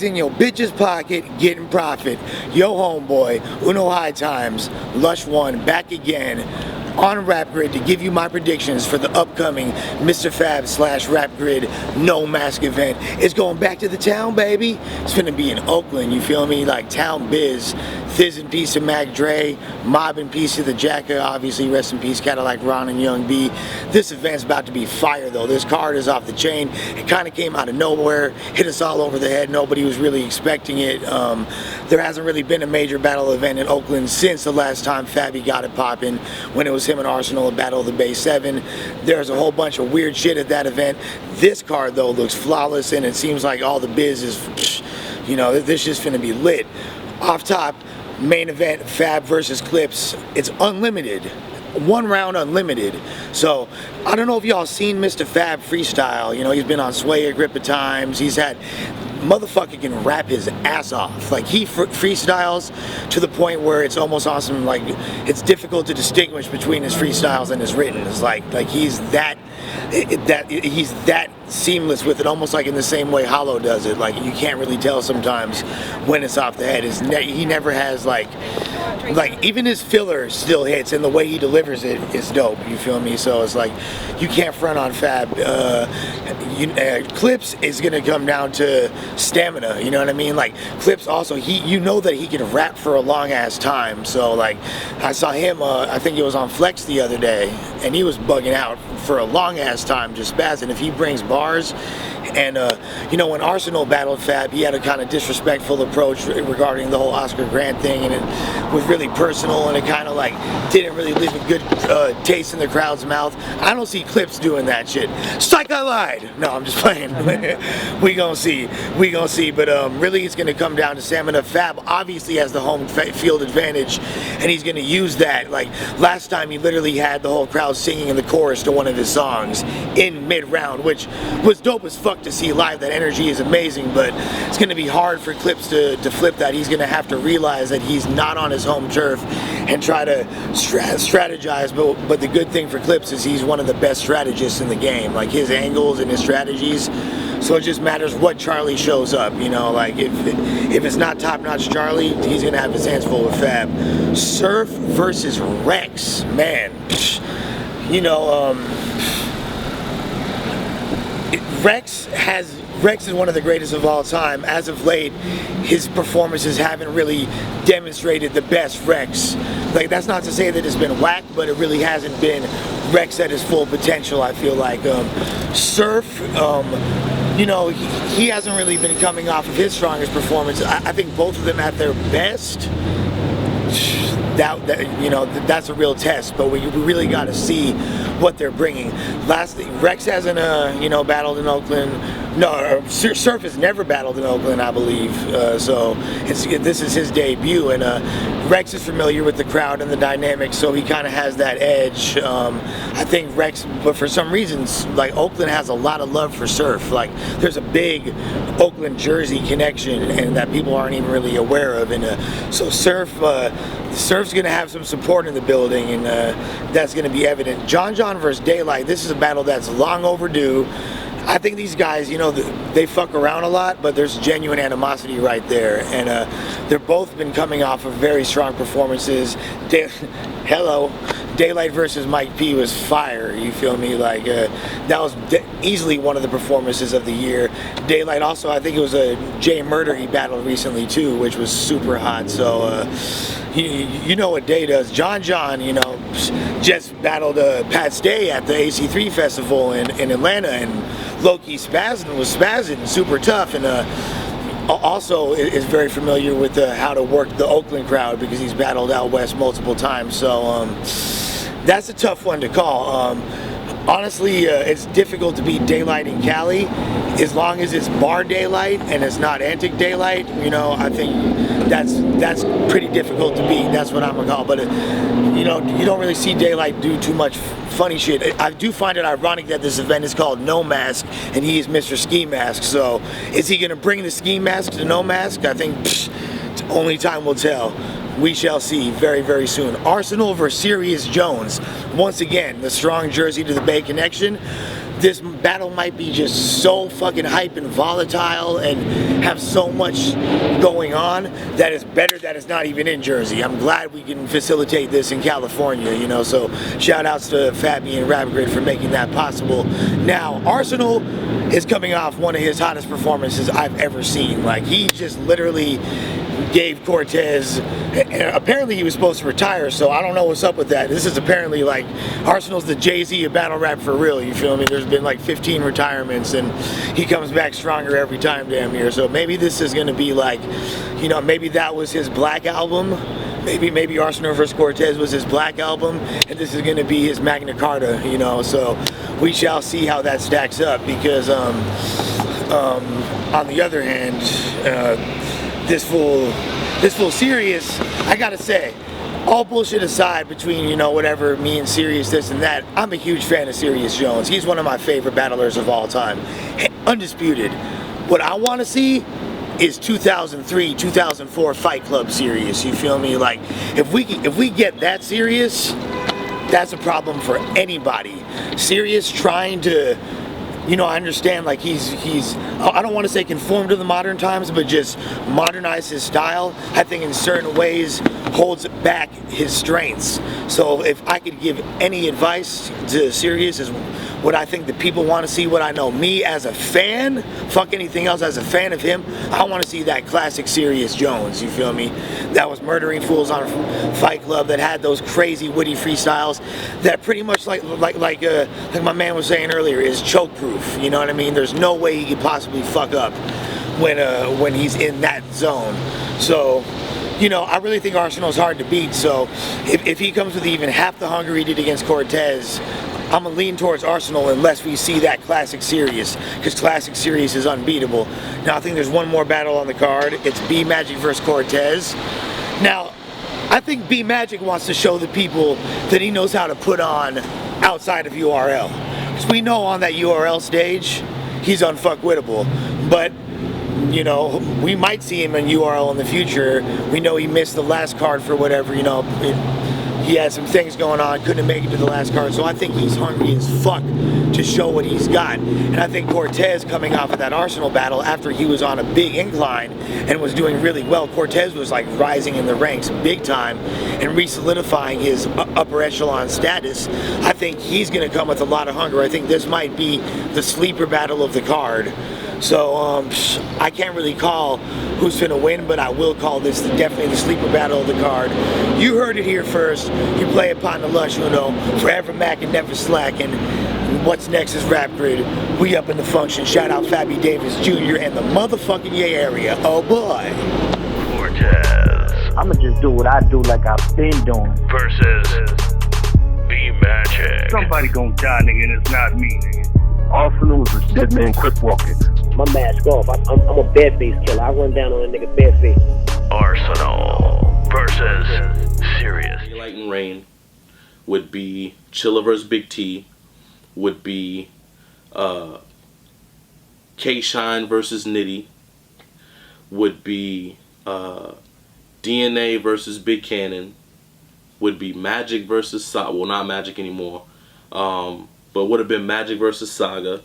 Always in your bitch's pocket, getting profit. Yo homeboy, Uno High Times, Lush 1, back again on Rap Grid to give you my predictions for the upcoming Mr. Fab / Rap Grid No Mask event. It's going back to the town, baby. It's gonna be in Oakland, you feel me? Like Town Biz, Thiz in peace to Mac Dre, Mob in peace to the Jacka, obviously rest in peace Cadillac Ron and Young B. This event's about to be fire though. This card is off the chain. It kind of came out of nowhere, hit us all over the head. Nobody was really expecting it. There hasn't really been a major battle event in Oakland since the last time Fabby got it popping, when it was him and Arsenal at Battle of the Bay 7. There's a whole bunch of weird shit at that event. This card though looks flawless, and it seems like all the biz is, you know, this is finna be lit. Off top, main event, Fab versus Clips. It's unlimited. 1 round unlimited. So I don't know if y'all seen Mr. Fab freestyle. You know, he's been on Sway a grip of times. He's had, motherfucker can rap his ass off. Like he freestyles to the point where it's almost awesome. Like it's difficult to distinguish between his freestyles and his written. It's like he's that seamless with it, almost like in the same way Hollow does it. Like you can't really tell sometimes when it's off the head. He never has like even his filler still hits, and the way he delivers it is dope. You feel me? So it's like you can't front on Fab. Clips is gonna come down to stamina. You know what I mean? Like Clips also, you know that he can rap for a long ass time. So like I saw him, I think it was on Flex the other day, and he was bugging out for a long ass time, just spazzing. If he brings bars, and you know, when Arsenal battled Fab, he had a kind of disrespectful approach regarding the whole Oscar Grant thing, and it was really personal, and it kind of like didn't really leave a good taste in the crowd's mouth. I don't see Clips doing that shit. Psych, I lied. No, I'm just playing. we gonna see, but really it's gonna come down to stamina. Fab obviously has the home field advantage, and he's gonna use that. Like last time, he literally had the whole crowd singing in the chorus to one of his songs in mid-round, which was dope as fuck to see live. That energy is amazing, but it's gonna be hard for Clips to flip that. He's gonna have to realize that he's not on his home turf and try to strategize. But the good thing for Clips is he's one of the best strategists in the game. Like his angles and his strategies. So it just matters what Charlie shows up, you know, like if it's not top-notch Charlie, he's gonna have his hands full with Fab. Surf versus Rex, man. You know, Rex is one of the greatest of all time. As of late, his performances haven't really demonstrated the best Rex. Like that's not to say that it's been whack, but it really hasn't been Rex at his full potential, I feel like. Surf, you know, he hasn't really been coming off of his strongest performance. I think both of them at their best, you know, that's a real test, but we really got to see what they're bringing. Lastly, Rex hasn't you know, battled in Oakland. No, Surf has never battled in Oakland, I believe. So this is his debut, and Rex is familiar with the crowd and the dynamics, so he kind of has that edge. I think Rex, but for some reasons, like Oakland has a lot of love for Surf. Like there's a big Oakland Jersey connection, and that people aren't even really aware of. And so Surf's gonna have some support in the building, and that's gonna be evident. John versus Daylight. This is a battle that's long overdue. I think these guys, you know, they fuck around a lot, but there's genuine animosity right there, and they're both been coming off of very strong performances. Daylight versus Mike P was fire, you feel me? Like that was easily one of the performances of the year. Daylight also, I think it was a Jay Murder he battled recently too, which was super hot. So you know what Day does. John, you know, just battled Pat Stay at the AC3 festival in Atlanta, and low-key was spazzing, super tough, and also is very familiar with how to work the Oakland crowd because he's battled out west multiple times. So that's a tough one to call. Honestly, it's difficult to beat Daylight in Cali as long as it's bar Daylight and it's not antic Daylight. You know, I think that's pretty difficult to beat. That's what I'm gonna call. But you know, you don't really see Daylight do too much funny shit. I do find it ironic that this event is called No Mask and he is Mr. Ski Mask. So is he gonna bring the ski mask to No Mask? I think only time will tell. We shall see very, very soon. Arsenal versus Serious Jones. Once again, the strong Jersey to the Bay connection. this battle might be just so fucking hype and volatile and have so much going on that it's better that it's not even in Jersey. I'm glad we can facilitate this in California, you know, so shout outs to Fabi and Rap Grid for making that possible. Now, Arsenal is coming off one of his hottest performances I've ever seen. Like, he just literally gave Cortez, and apparently he was supposed to retire, so I don't know what's up with that. This is apparently like Arsenal's the Jay-Z of battle rap for real, you feel me? There's been like 15 retirements and he comes back stronger every time damn near. So maybe this is gonna be like, you know, maybe that was his Black album. Maybe Arsenal vs. Cortez was his Black album, and this is gonna be his Magna Carta, you know, so we shall see how that stacks up, because on the other hand, this fool Serious, I gotta say, all bullshit aside between, you know, whatever, me and Serious, this and that, I'm a huge fan of Serious Jones. He's one of my favorite battlers of all time. Undisputed. What I want to see is 2003, 2004 Fight Club Serious, you feel me? Like, if we get that Serious, that's a problem for anybody. Serious trying to, you know, I understand, like, he's I don't want to say conform to the modern times, but just modernize his style, I think in certain ways holds back his strengths. So if I could give any advice to Serious, is what I think the people want to see, what I know. Me as a fan, fuck anything else, as a fan of him, I want to see that classic Serious Jones, you feel me? That was murdering fools on Fight Club, that had those crazy witty freestyles that pretty much like my man was saying earlier, is choke proof, you know what I mean? There's no way he could possibly fuck up when he's in that zone. So, you know, I really think Arsenal's hard to beat, so if he comes with even half the hunger he did against Cortez, I'm gonna lean towards Arsenal unless we see that classic Serious, because classic Serious is unbeatable. Now, I think there's one more battle on the card. It's B Magic versus Cortez. Now, I think B Magic wants to show the people that he knows how to put on outside of URL. Because we know on that URL stage, he's unfuckwittable. But, you know, we might see him in URL in the future. We know he missed the last card for whatever, you know, he had some things going on, couldn't make it to the last card, so I think he's hungry as fuck to show what he's got. And I think Cortez, coming off of that Arsenal battle after he was on a big incline and was doing really well, Cortez was like rising in the ranks big time and re-solidifying his upper echelon status. I think he's going to come with a lot of hunger. I think this might be the sleeper battle of the card. So I can't really call who's finna win, but I will call this definitely the sleeper battle of the card. You heard it here first. You play upon the Lush, you know, forever Mac and never slacking. What's next is Rap Grid. We up in the function. Shout out Fabi Davis Jr. and the motherfucking Yay area. Oh boy. Cortez. I'ma just do what I do like I've been doing. Versus B Magic. Somebody gonna die, nigga, and it's not me, nigga. Arsenal is a dead man quick walking. My mask off. I'm a bareface killer. I run down on a nigga bareface. Arsenal versus Serious. Daylight and Rain would be Chilla vs. Big T, would be K-Shine versus Nitty, would be DNA versus Big Cannon, would be Magic versus Saga. Well, not Magic anymore, but would have been Magic versus Saga.